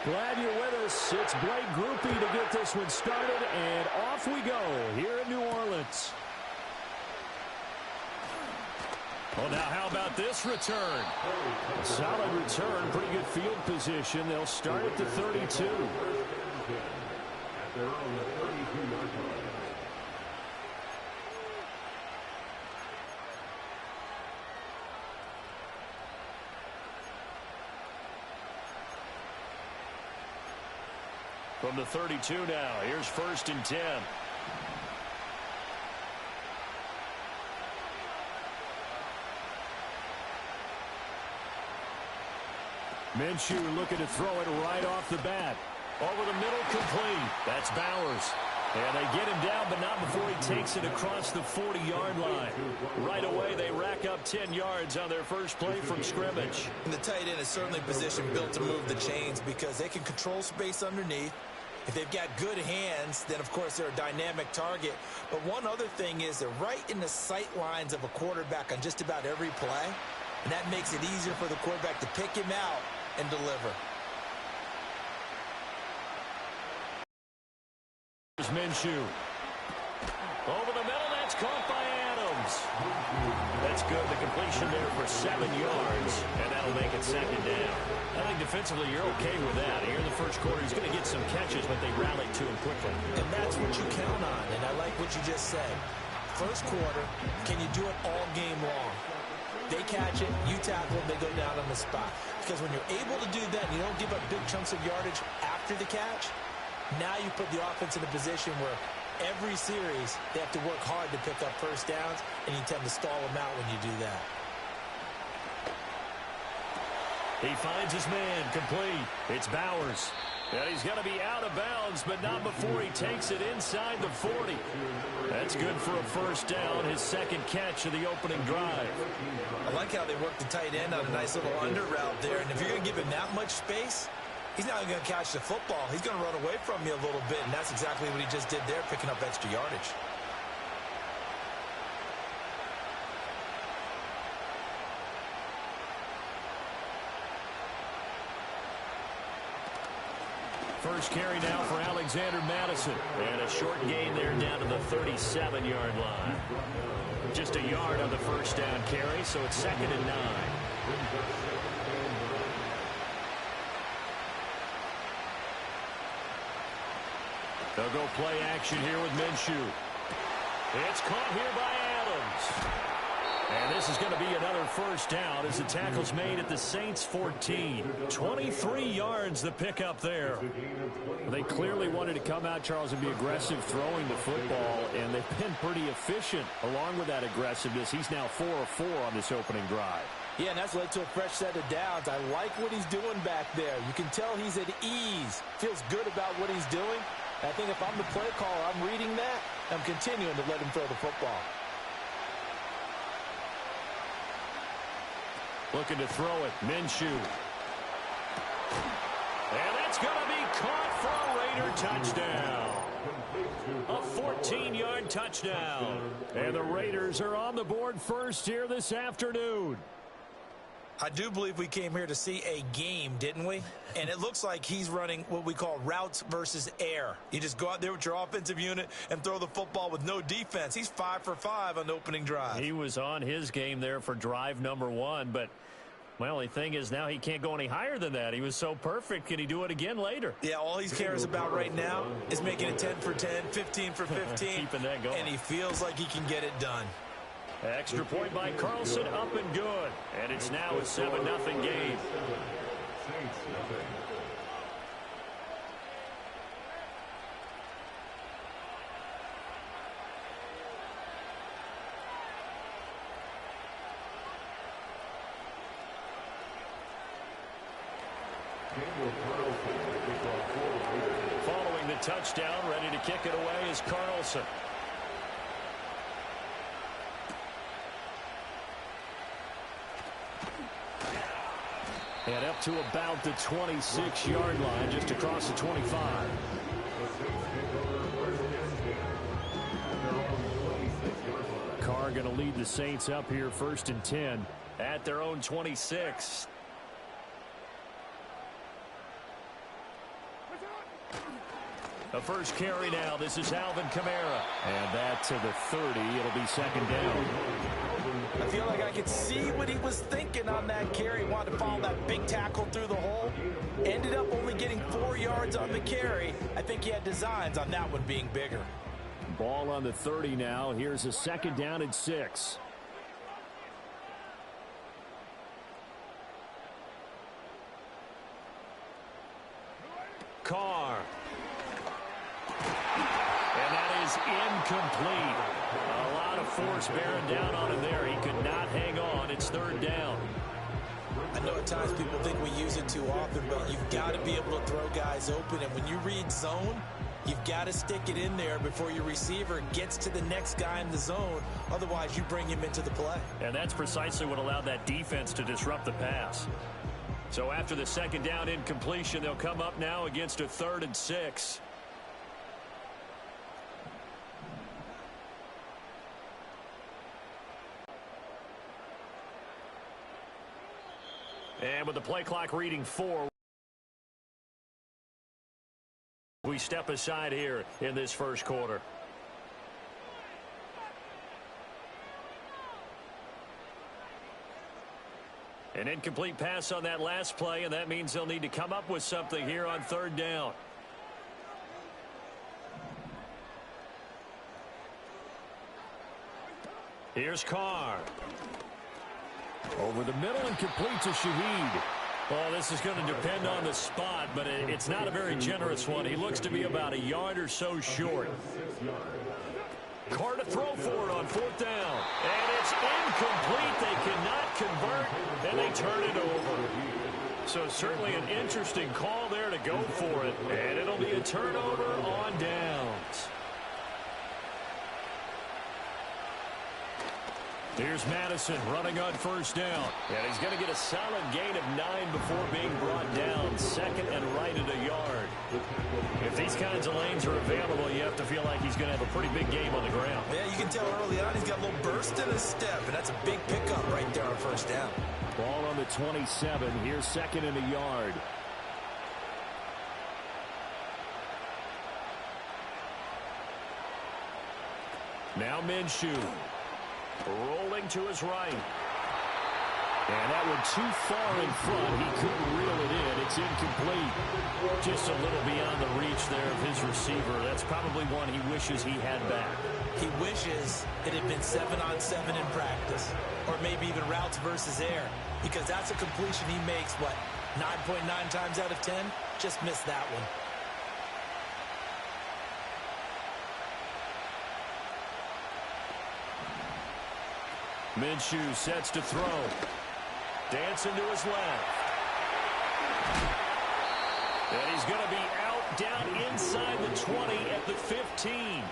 Glad you're with us. It's Blake Groupie to get this one started, and off we go here in New Orleans. Well, now how about this return? A solid return, pretty good field position. They'll start at the 32. From the 32 now, here's 1st and 10. Minshew looking to throw it right off the bat. Over the middle, complete. That's Bowers. And they get him down, but not before he takes it across the 40-yard line. Right away, they rack up 10 yards on their first play from scrimmage. And the tight end is certainly positioned built to move the chains because they can control space underneath. If they've got good hands, then, of course, they're a dynamic target. But one other thing is they're right in the sight lines of a quarterback on just about every play. And that makes it easier for the quarterback to pick him out and deliver. Here's Minshew. Over the middle, that's caught by Adams. That's good. The completion there for 7 yards, and that'll make it 2nd down. I think defensively you're okay with that. Here in the first quarter, he's going to get some catches, but they rallied to him quickly. And that's what you count on, and I like what you just said. First quarter, can you do it all game long? They catch it, you tackle them, they go down on the spot. Because when you're able to do that and you don't give up big chunks of yardage after the catch, now you put the offense in a position where every series they have to work hard to pick up first downs, and you tend to stall them out when you do that. He finds his man, complete. It's Bowers. And he's going to be out of bounds, but not before he takes it inside the 40. That's good for a first down, his 2nd catch of the opening drive. I like how they work the tight end on a nice little under route there. And if you're going to give him that much space, he's not going to catch the football. He's going to run away from you a little bit, and that's exactly what he just did there, picking up extra yardage. First carry now for Alexander Madison. And a short gain there down to the 37-yard line. Just a yard on the first down carry, so it's 2nd and 9. They'll go play action here with Minshew. It's caught here by Adams. And this is going to be another first down as the tackle's made at the Saints' 14. 23 yards the pickup there. They clearly wanted to come out, Charles, and be aggressive throwing the football, and they've been pretty efficient along with that aggressiveness. He's now 4 of 4 on this opening drive. Yeah, and that's led to a fresh set of downs. I like what he's doing back there. You can tell he's at ease. Feels good about what he's doing. I think if I'm the play caller, I'm reading that. I'm continuing to let him throw the football. Looking to throw it, Minshew. And that's going to be caught for a Raider touchdown. A 14-yard touchdown. And the Raiders are on the board first here this afternoon. I do believe we came here to see a game, didn't we? And it looks like he's running what we call routes versus air. You just go out there with your offensive unit and throw the football with no defense. He's 5 for 5 on the opening drive. He was on his game there for drive number 1, but my only thing is now he can't go any higher than that. He was so perfect. Can he do it again later? Yeah, all he cares about right now is making it 10 for 10, 15 for 15. Keeping that going. And he feels like he can get it done. Extra point by Carlson, up and good. And it's now a 7-0 game. Following the touchdown, ready to kick it away is Carlson. And up to about the 26-yard line, just across the 25. Carr going to lead the Saints up here 1st and 10 at their own 26. A first carry now. This is Alvin Kamara. And that to the 30. It'll be second down. I feel like I could see what he was thinking on that carry. Wanted to follow that big tackle through the hole. Ended up only getting 4 yards on the carry. I think he had designs on that one being bigger. Ball on the 30 now. Here's a second down and 6. Carr. And that is incomplete. A lot of force bearing down on him there. He could not hang on. It's third down. I know at times people think we use it too often, but you've got to be able to throw guys open. And when you read zone, you've got to stick it in there before your receiver gets to the next guy in the zone. Otherwise, you bring him into the play. And that's precisely what allowed that defense to disrupt the pass. So after the second down incompletion, they'll come up now against a 3rd and 6. And with the play clock reading 4, we step aside here in this first quarter. An incomplete pass on that last play, and that means they'll need to come up with something here on third down. Here's Carr. Over the middle and complete to Shaheed. Oh, this is going to depend on the spot, but it's not a very generous one. He looks to be about a yard or so short. Carr to throw for it on 4th down. And it's incomplete. They cannot convert, and they turn it over. So certainly an interesting call there to go for it. And it'll be a turnover on downs. Here's Madison running on 1st down. And he's going to get a solid gain of 9 before being brought down. 2nd and right at a yard. If these kinds of lanes are available, you have to feel like he's going to have a pretty big game on the ground. Yeah, you can tell early on he's got a little burst in his step, and that's a big pickup right there on 1st down. Ball on the 27. Here's 2nd and a yard. Now Minshew. Rolling to his right. And that one too far in front. He couldn't reel it in. It's incomplete. Just a little beyond the reach there of his receiver. That's probably one he wishes he had back. He wishes it had been 7-on-7 in practice. Or maybe even routes versus air. Because that's a completion he makes, what, 9.9 times out of 10? Just missed that one. Minshew sets to throw. Dancing to his left. And he's going to be out down inside the 20 at the 15.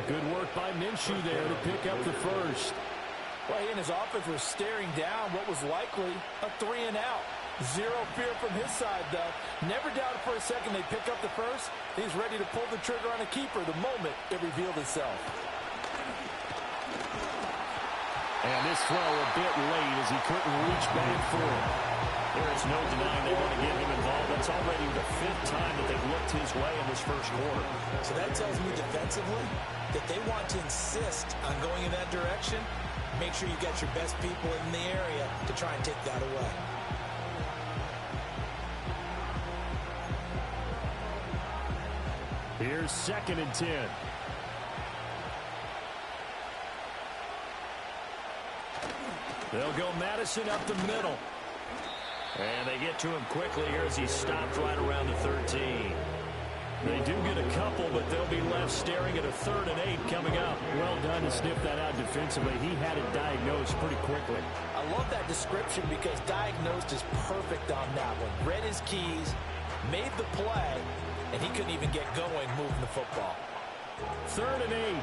Good work by Minshew there to pick up the first. Well, he and his offense were staring down what was likely a 3-and-out. Zero fear from his side, though. Never doubted for a second they pick up the first. He's ready to pull the trigger on a keeper the moment it revealed itself. And this throw a bit late as he couldn't reach back for it. There is no denying they want to get him involved. That's already the 5th time that they've looked his way in this first quarter. So that tells me defensively that they want to insist on going in that direction. Make sure you got your best people in the area to try and take that away. Here's 2nd and 10. They'll go Madison up the middle. And they get to him quickly here as he stopped right around the 13. They do get a couple, but they'll be left staring at a 3rd and 8 coming up. Well done to sniff that out defensively. He had it diagnosed pretty quickly. I love that description because diagnosed is perfect on that one. Read his keys, made the play, and he couldn't even get going moving the football. 3rd and 8.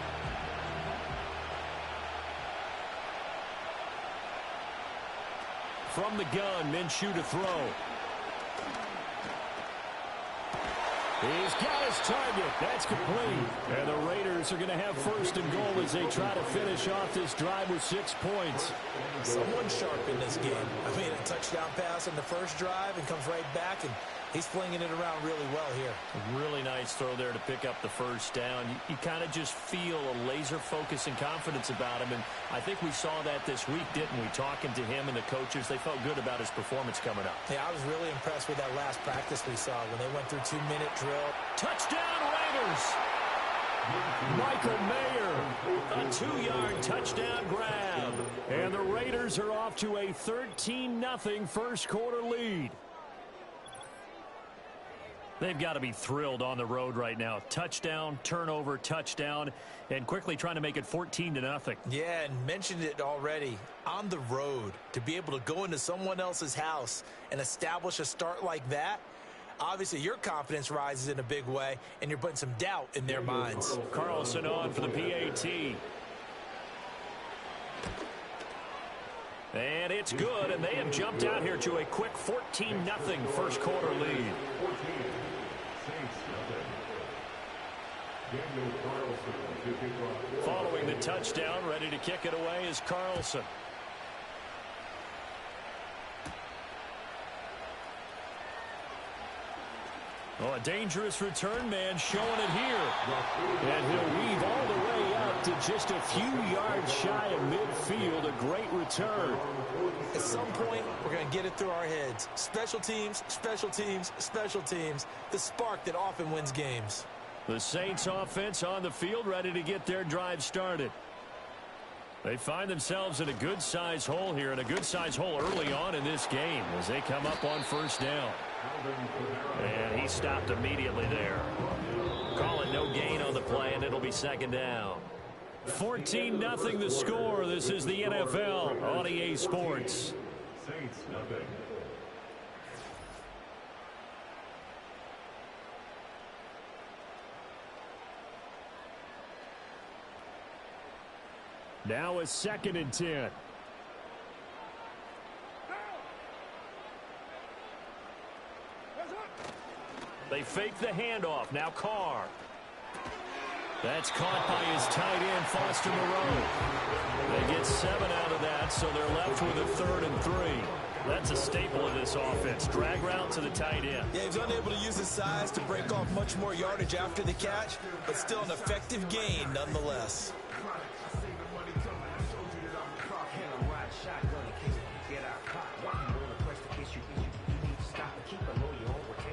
From the gun, Minshew to throw. He's got his target. That's complete. And the Raiders are going to have 1st and goal as they try to finish off this drive with 6 points. Someone sharp in this game. I mean, a touchdown pass on the first drive and comes right back and He's flinging it around really well here. A really nice throw there to pick up the first down. You kind of just feel a laser focus and confidence about him, and I think we saw that this week, didn't we? Talking to him and the coaches, they felt good about his performance coming up. Yeah, I was really impressed with that last practice we saw when they went through 2-minute drill. Touchdown, Raiders! Michael Mayer, a 2-yard touchdown grab. And the Raiders are off to a 13-0 first quarter lead. They've got to be thrilled on the road right now. Touchdown, turnover, touchdown, and quickly trying to make it 14-0. Yeah, and mentioned it already. On the road, to be able to go into someone else's house and establish a start like that, obviously your confidence rises in a big way, and you're putting some doubt in their minds. Carlson on for the PAT. And it's good, and they have jumped out here to a quick 14-0 first quarter lead. Following the touchdown, ready to kick it away is Carlson. Oh, a dangerous return man showing it here. And he'll weave all the way up to just a few yards shy of midfield. A great return. At some point, we're going to get it through our heads. Special teams, special teams, special teams. The spark that often wins games. The Saints offense on the field, ready to get their drive started. They find themselves in a good-sized hole here, and a good-sized hole early on in this game as they come up on first down. And he stopped immediately there. Call it no gain on the play, and it'll be second down. 14-0 the score. This is the NFL on EA Sports. Saints nothing. Now a 2nd and 10. They fake the handoff. Now Carr. That's caught by his tight end, Foster Moreau. They get 7 out of that, so they're left with a 3rd and 3. That's a staple of this offense. Drag route to the tight end. Yeah, he's unable to use his size to break off much more yardage after the catch, but still an effective gain nonetheless.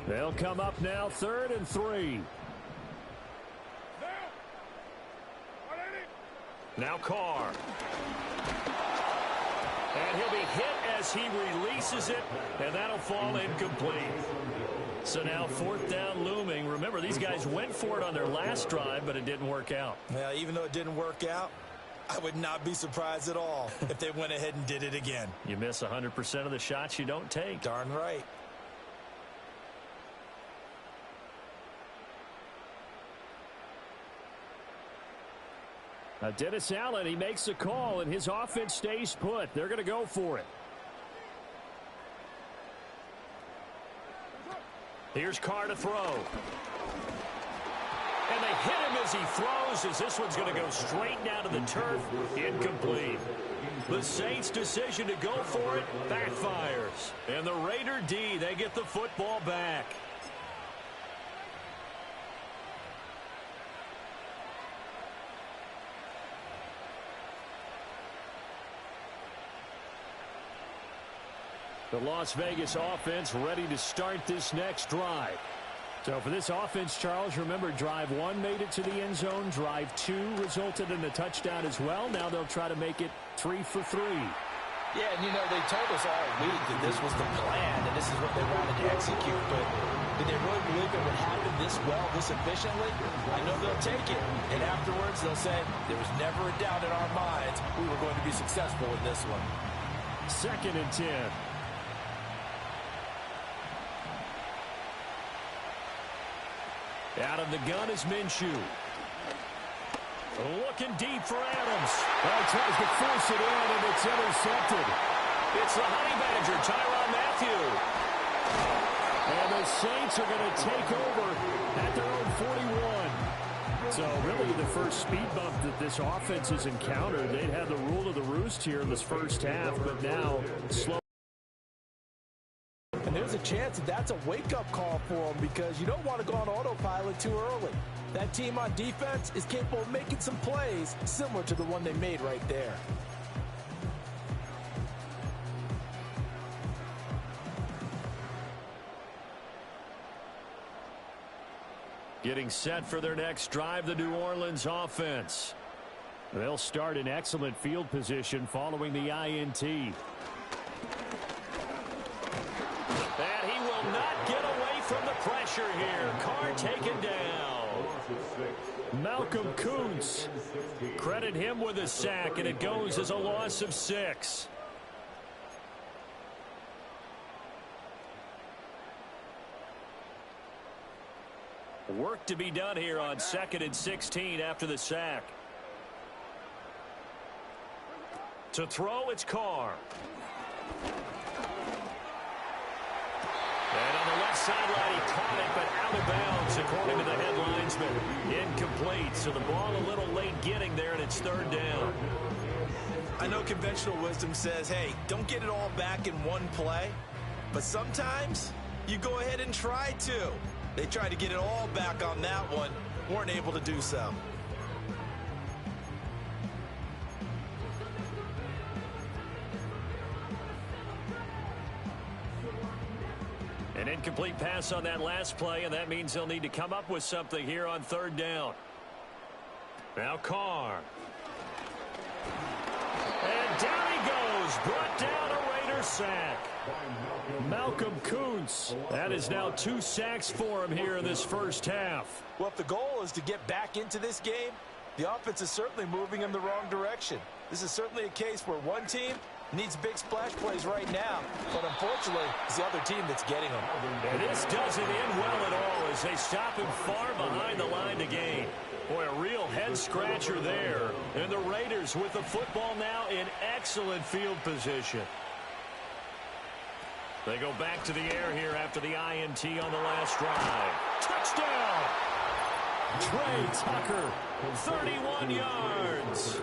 They'll come up now, 3rd and 3. Now Carr. And he'll be hit as he releases it, and that'll fall incomplete. So now 4th down looming. Remember, these guys went for it on their last drive, but it didn't work out. Yeah, even though it didn't work out, I would not be surprised at all if they went ahead and did it again. You miss 100% of the shots you don't take. Darn right. Now Dennis Allen, he makes a call, and his offense stays put. They're going to go for it. Here's Carr to throw. And they hit him as he throws, as this one's going to go straight down to the turf. Incomplete. The Saints' decision to go for it backfires. And the Raider D, they get the football back. The Las Vegas offense ready to start this next drive. So for this offense, Charles, remember, drive 1 made it to the end zone. Drive 2 resulted in a touchdown as well. Now they'll try to make it 3 for 3. Yeah, and you know, they told us all week that this was the plan and this is what they wanted to execute. But did they really believe it would happen this well, this efficiently? I know they'll take it. And afterwards, they'll say, there was never a doubt in our minds we were going to be successful in this one. 2nd and 10. Out of the gun is Minshew. Looking deep for Adams. Tries to force it in, and it's intercepted. It's the Honey Badger, Tyrann Mathieu. And the Saints are going to take over at their own 41. So really the first speed bump that this offense has encountered. They'd had the rule of the roost here in this first half, but now slow. And there's a chance that that's a wake-up call for them because you don't want to go on autopilot too early. That team on defense is capable of making some plays similar to the one they made right there. Getting set for their next drive, the New Orleans offense. They'll start in excellent field position following the INT. And he will not get away from the pressure here. Carr taken down. Malcolm Kuntz. Credit him with a sack, and it goes as a loss of 6. Work to be done here on 2nd and 16 after the sack. To throw, it's Carr. And on the left sideline, he caught it, but out of bounds, according to the head linesman. Incomplete, so the ball a little late getting there, and it's 3rd down. I know conventional wisdom says, hey, don't get it all back in one play. But sometimes you go ahead and try to. They tried to get it all back on that one, weren't able to do so. An incomplete pass on that last play, and that means they'll need to come up with something here on 3rd down. Now Carr. And down he goes. Brought down a Raider sack. Malcolm Kuntz. That is now 2 sacks for him here in this first half. Well, if the goal is to get back into this game, the offense is certainly moving in the wrong direction. This is certainly a case where one team needs big splash plays right now, but unfortunately, it's the other team that's getting them. And this doesn't end well at all as they stop him far behind the line to gain. Boy, a real head-scratcher there. And the Raiders with the football now in excellent field position. They go back to the air here after the INT on the last drive. Touchdown! Trey Tucker, 31 yards.